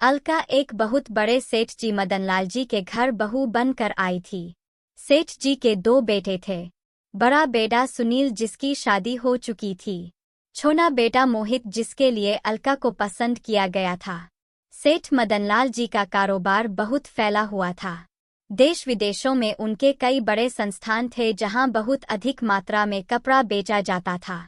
अलका एक बहुत बड़े सेठ जी मदनलाल जी के घर बहू बनकर आई थी। सेठ जी के दो बेटे थे। बड़ा बेटा सुनील जिसकी शादी हो चुकी थी, छोटा बेटा मोहित जिसके लिए अलका को पसंद किया गया था। सेठ मदनलाल जी का कारोबार बहुत फैला हुआ था। देश विदेशों में उनके कई बड़े संस्थान थे जहां बहुत अधिक मात्रा में कपड़ा बेचा जाता था।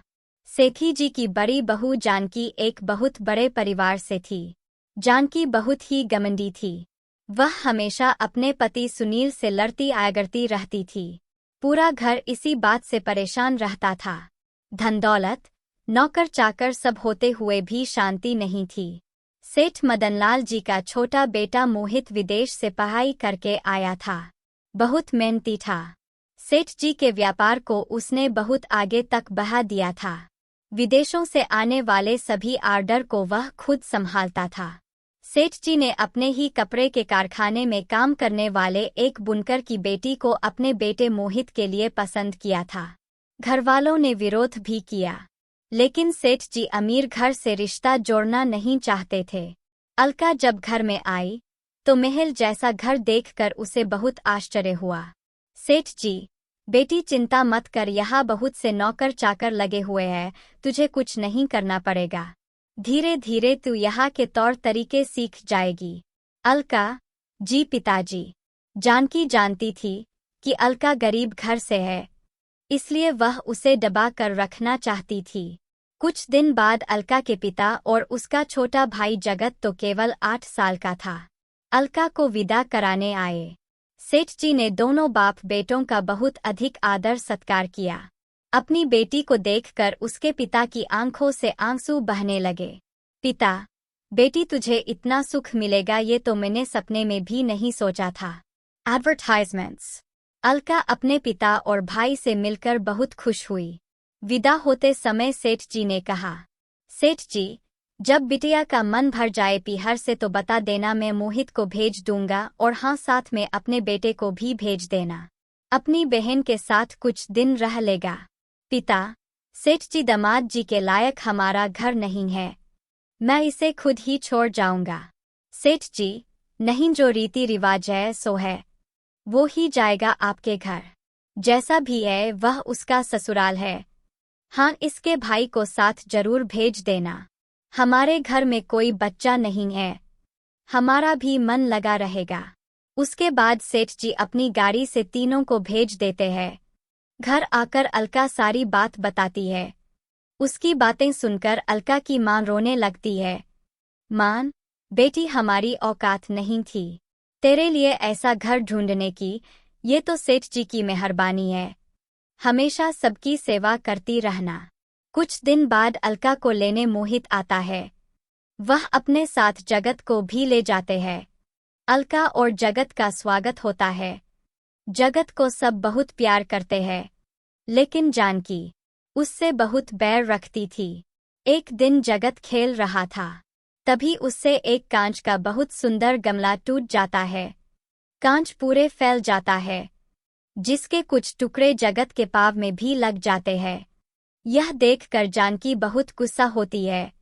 सेठी जी की बड़ी बहू जानकी एक बहुत बड़े परिवार से थी। जानकी बहुत ही घमंडी थी। वह हमेशा अपने पति सुनील से लड़ती आगरती रहती थी। पूरा घर इसी बात से परेशान रहता था। धन दौलत, नौकर चाकर सब होते हुए भी शांति नहीं थी। सेठ मदनलाल जी का छोटा बेटा मोहित विदेश से पढ़ाई करके आया था। बहुत मेहनती था। सेठ जी के व्यापार को उसने बहुत आगे तक बढ़ा दिया था। विदेशों से आने वाले सभी ऑर्डर को वह खुद संभालता था। सेठ जी ने अपने ही कपड़े के कारखाने में काम करने वाले एक बुनकर की बेटी को अपने बेटे मोहित के लिए पसंद किया था। घरवालों ने विरोध भी किया, लेकिन सेठ जी अमीर घर से रिश्ता जोड़ना नहीं चाहते थे। अलका जब घर में आई तो महल जैसा घर देखकर उसे बहुत आश्चर्य हुआ। सेठ जी, बेटी चिंता मत कर, यहाँ बहुत से नौकर चाकर लगे हुए हैं, तुझे कुछ नहीं करना पड़ेगा। धीरे धीरे तू यहाँ के तौर तरीके सीख जाएगी। अलका, जी पिताजी। जानकी जानती थी कि अलका गरीब घर से है, इसलिए वह उसे दबा कर रखना चाहती थी। कुछ दिन बाद अलका के पिता और उसका छोटा भाई जगत तो केवल 8 साल का था, अलका को विदा कराने आए। सेठ जी ने दोनों बाप बेटों का बहुत अधिक आदर सत्कार किया। अपनी बेटी को देखकर उसके पिता की आंखों से आंसू बहने लगे। पिता, बेटी तुझे इतना सुख मिलेगा ये तो मैंने सपने में भी नहीं सोचा था। एडवर्टाइजमेंट्स। अलका अपने पिता और भाई से मिलकर बहुत खुश हुई। विदा होते समय सेठ जी ने कहा, सेठ जी, जब बिटिया का मन भर जाए पिहर से तो बता देना, मैं मोहित को भेज दूंगा, और हाँ, साथ में अपने बेटे को भी भेज देना। अपनी बहन के साथ कुछ दिन रह लेगा। पिता, सेठ जी, दामाद जी के लायक हमारा घर नहीं है, मैं इसे खुद ही छोड़ जाऊंगा। सेठ जी, नहीं, जो रीति रिवाज है सो है, वो ही जाएगा आपके घर। जैसा भी है वह उसका ससुराल है। हाँ, इसके भाई को साथ जरूर भेज देना। हमारे घर में कोई बच्चा नहीं है, हमारा भी मन लगा रहेगा। उसके बाद सेठ जी अपनी गाड़ी से तीनों को भेज देते हैं। घर आकर अलका सारी बात बताती है। उसकी बातें सुनकर अलका की मां रोने लगती है। मां, बेटी, हमारी औकात नहीं थी तेरे लिए ऐसा घर ढूंढने की, ये तो सेठ जी की मेहरबानी है। हमेशा सबकी सेवा करती रहना। कुछ दिन बाद अलका को लेने मोहित आता है। वह अपने साथ जगत को भी ले जाते हैं। अलका और जगत का स्वागत होता है। जगत को सब बहुत प्यार करते हैं, लेकिन जानकी उससे बहुत बैर रखती थी। एक दिन जगत खेल रहा था, तभी उससे एक कांच का बहुत सुंदर गमला टूट जाता है। कांच पूरे फैल जाता है, जिसके कुछ टुकड़े जगत के पाँव में भी लग जाते हैं। यह देखकर जानकी बहुत गुस्सा होती है।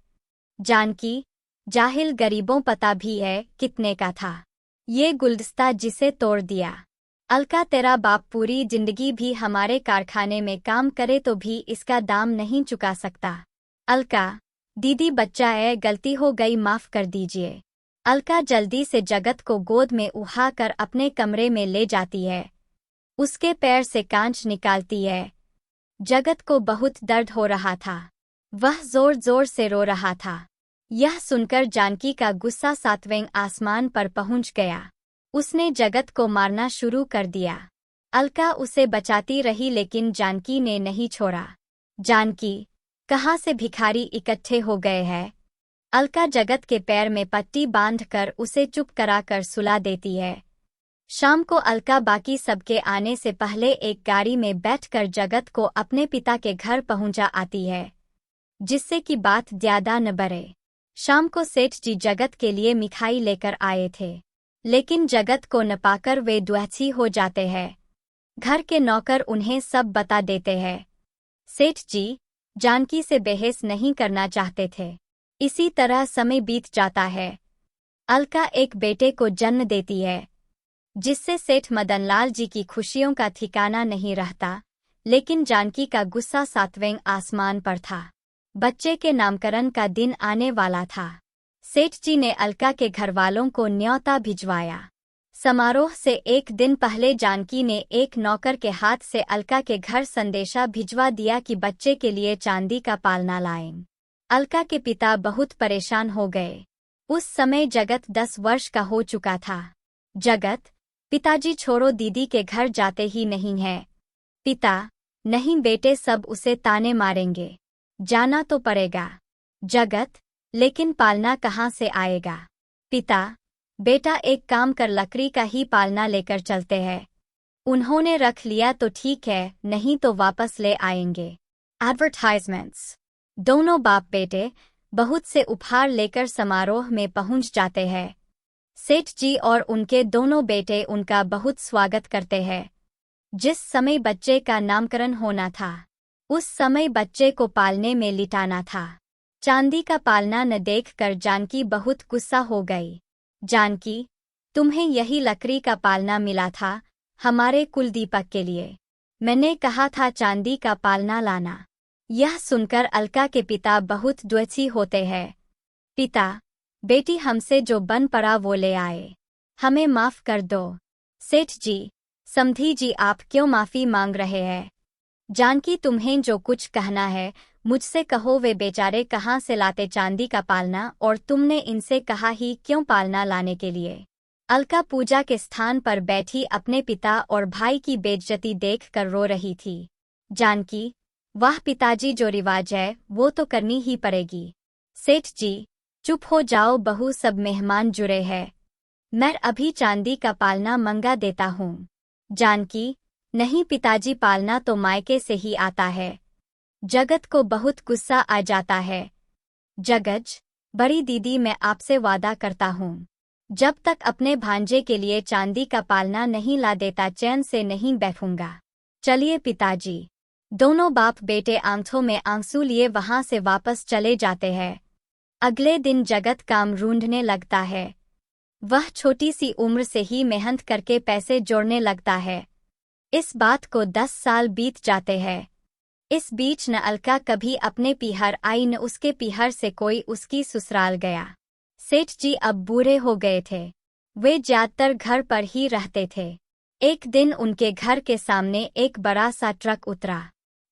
जानकी, जाहिल, गरीबों पता भी है कितने का था ये गुलदस्ता जिसे तोड़ दिया। अलका, तेरा बाप पूरी जिंदगी भी हमारे कारखाने में काम करे तो भी इसका दाम नहीं चुका सकता। अलका, दीदी, बच्चा है, गलती हो गई, माफ कर दीजिए। अलका जल्दी से जगत को गोद में उठाकर अपने कमरे में ले जाती है। उसके पैर से कांच निकालती है। जगत को बहुत दर्द हो रहा था, वह जोर जोर से रो रहा था। यह सुनकर जानकी का गुस्सा 7वें आसमान पर पहुंच गया। उसने जगत को मारना शुरू कर दिया। अलका उसे बचाती रही, लेकिन जानकी ने नहीं छोड़ा। जानकी, कहाँ से भिखारी इकट्ठे हो गए हैं। अलका जगत के पैर में पट्टी बांधकर उसे चुप कराकर सुला देती है। शाम को अलका बाकी सबके आने से पहले एक गाड़ी में बैठकर जगत को अपने पिता के घर पहुंचा आती है, जिससे कि बात ज्यादा न बढ़े। शाम को सेठ जी जगत के लिए मिठाई लेकर आए थे, लेकिन जगत को न पाकर वे दुखी हो जाते हैं। घर के नौकर उन्हें सब बता देते हैं। सेठ जी जानकी से बहस नहीं करना चाहते थे। इसी तरह समय बीत जाता है। अलका एक बेटे को जन्म देती है, जिससे सेठ मदनलाल जी की खुशियों का ठिकाना नहीं रहता, लेकिन जानकी का गुस्सा सातवें आसमान पर था। बच्चे के नामकरण का दिन आने वाला था। सेठ जी ने अलका के घरवालों को न्योता भिजवाया। समारोह से एक दिन पहले जानकी ने एक नौकर के हाथ से अलका के घर संदेशा भिजवा दिया कि बच्चे के लिए चांदी का पालना लाएं। अलका के पिता बहुत परेशान हो गए। उस समय जगत 10 वर्ष का हो चुका था। जगत, पिताजी छोड़ो, दीदी के घर जाते ही नहीं है। पिता, नहीं बेटे, सब उसे ताने मारेंगे, जाना तो पड़ेगा। जगत, लेकिन पालना कहाँ से आएगा? पिता, बेटा एक काम कर, लकड़ी का ही पालना लेकर चलते हैं। उन्होंने रख लिया तो ठीक है, नहीं तो वापस ले आएंगे। एडवर्टाइजमेंट्स। दोनों बाप बेटे बहुत से उपहार लेकर समारोह में पहुंच जाते हैं। सेठ जी और उनके दोनों बेटे उनका बहुत स्वागत करते हैं। जिस समय बच्चे का नामकरण होना था, उस समय बच्चे को पालने में लिटाना था। चांदी का पालना न देखकर जानकी बहुत गुस्सा हो गई। जानकी, तुम्हें यही लकड़ी का पालना मिला था हमारे कुलदीपक के लिए। मैंने कहा था चांदी का पालना लाना। यह सुनकर अलका के पिता बहुत द्वेषी होते हैं। पिता, बेटी हमसे जो बन पड़ा वो ले आए, हमें माफ कर दो। सेठ जी, समधी जी, आप क्यों माफी मांग रहे हैं? जानकी, तुम्हें जो कुछ कहना है मुझसे कहो। वे बेचारे कहाँ से लाते चांदी का पालना, और तुमने इनसे कहा ही क्यों पालना लाने के लिए? अलका पूजा के स्थान पर बैठी अपने पिता और भाई की बेइज्जती देखकर रो रही थी। जानकी, वाह पिताजी, जो रिवाज है वो तो करनी ही पड़ेगी। सेठ जी, चुप हो जाओ बहू, सब मेहमान जुड़े हैं। मैं अभी चांदी का पालना मंगा देता हूँ। जानकी, नहीं पिताजी, पालना तो मायके से ही आता है। जगत को बहुत गुस्सा आ जाता है। जगज, बड़ी दीदी, मैं आपसे वादा करता हूँ, जब तक अपने भांजे के लिए चांदी का पालना नहीं ला देता चैन से नहीं बैठूंगा। चलिए पिताजी। दोनों बाप बेटे आंखों में आंसू लिए वहां से वापस चले जाते हैं। अगले दिन जगत काम ढूंढने लगता है। वह छोटी सी उम्र से ही मेहनत करके पैसे जोड़ने लगता है। इस बात को 10 साल बीत जाते हैं। इस बीच न अलका कभी अपने पीहर आई, न उसके पीहर से कोई उसकी ससुराल गया। सेठ जी अब बूढ़े हो गए थे। वे ज्यादातर घर पर ही रहते थे। एक दिन उनके घर के सामने एक बड़ा सा ट्रक उतरा।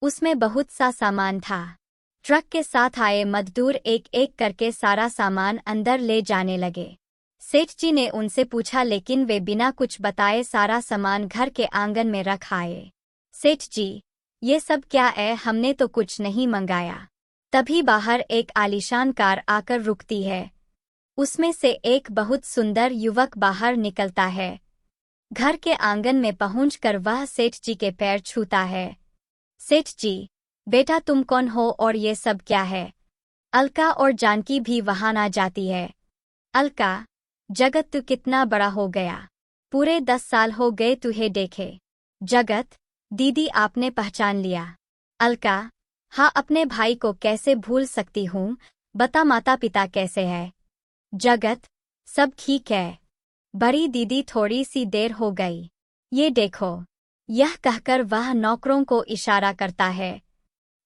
उसमें बहुत सा सामान था। ट्रक के साथ आए मजदूर एक एक करके सारा सामान अंदर ले जाने लगे। सेठ जी ने उनसे पूछा, लेकिन वे बिना कुछ बताए सारा सामान घर के आंगन में रख आए। सेठ जी, ये सब क्या है? हमने तो कुछ नहीं मंगाया। तभी बाहर एक आलीशान कार आकर रुकती है। उसमें से एक बहुत सुंदर युवक बाहर निकलता है। घर के आंगन में पहुंचकर वह सेठ जी के पैर छूता है। सेठ जी, बेटा तुम कौन हो और ये सब क्या है? अलका और जानकी भी वहां आ जाती है। अलका, जगत तू कितना बड़ा हो गया, पूरे 10 साल हो गए तुझे देखे। जगत, दीदी आपने पहचान लिया। अलका, हाँ, अपने भाई को कैसे भूल सकती हूँ, बता माता पिता कैसे है? जगत, सब ठीक है। बड़ी दीदी, थोड़ी सी देर हो गई, ये देखो। यह कहकर वह नौकरों को इशारा करता है।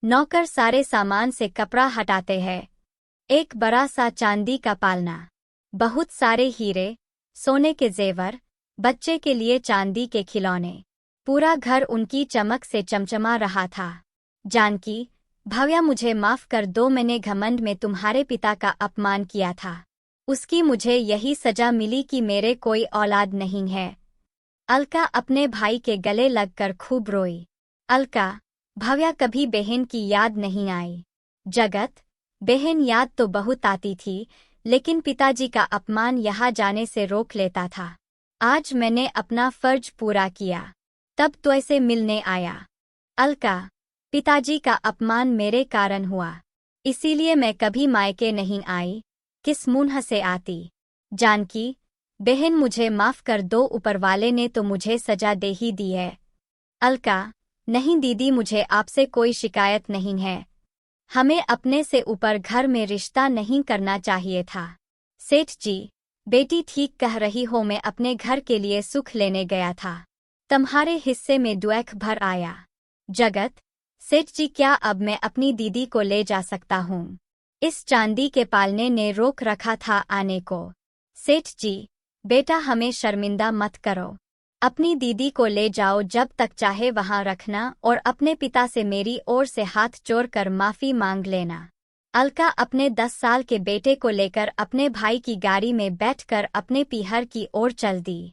नौकर सारे सामान से कपड़ा हटाते हैं। एक बड़ा सा चांदी का पालना, बहुत सारे हीरे, सोने के जेवर, बच्चे के लिए चांदी के खिलौने। पूरा घर उनकी चमक से चमचमा रहा था। जानकी, भव्या मुझे माफ कर दो, मैंने घमंड में तुम्हारे पिता का अपमान किया था। उसकी मुझे यही सजा मिली कि मेरे कोई औलाद नहीं है। अलका अपने भाई के गले लगकर खूब रोई। अलका, भव्या कभी बहन की याद नहीं आई? जगत, बहन याद तो बहुत आती थी, लेकिन पिताजी का अपमान यहाँ जाने से रोक लेता था। आज मैंने अपना फर्ज पूरा किया, तब तो ऐसे मिलने आया। अलका, पिताजी का अपमान मेरे कारण हुआ, इसीलिए मैं कभी मायके नहीं आई, किस मुंह से आती। जानकी, बहन मुझे माफ कर दो, ऊपर वाले ने तो मुझे सजा दे ही दी है। अलका, नहीं दीदी, मुझे आपसे कोई शिकायत नहीं है। हमें अपने से ऊपर घर में रिश्ता नहीं करना चाहिए था। सेठ जी, बेटी ठीक कह रही हो, मैं अपने घर के लिए सुख लेने गया था, तुम्हारे हिस्से में दुख भर आया। जगत, सेठ जी क्या अब मैं अपनी दीदी को ले जा सकता हूँ? इस चांदी के पालने ने रोक रखा था आने को। सेठ जी, बेटा हमें शर्मिंदा मत करो, अपनी दीदी को ले जाओ, जब तक चाहे वहां रखना, और अपने पिता से मेरी ओर से हाथ जोड़कर माफी मांग लेना। अलका अपने 10 साल के बेटे को लेकर अपने भाई की गाड़ी में बैठकर अपने पीहर की ओर चल दी।